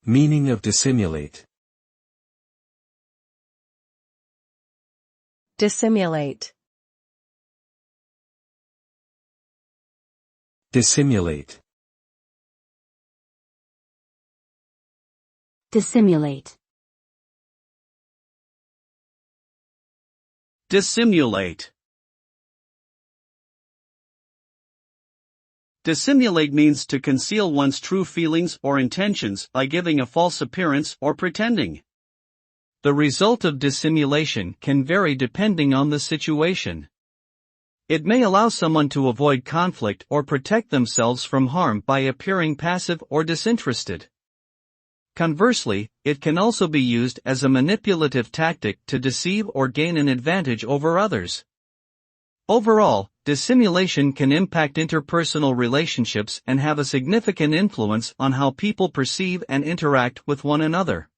Meaning of dissimulate. Dissimulate. Dissimulate. Dissimulate. Dissimulate. Dissimulate means to conceal one's true feelings or intentions by giving a false appearance or pretending. The result of dissimulation can vary depending on the situation. It may allow someone to avoid conflict or protect themselves from harm by appearing passive or disinterested. Conversely, it can also be used as a manipulative tactic to deceive or gain an advantage over others. Overall, dissimulation can impact interpersonal relationships and have a significant influence on how people perceive and interact with one another.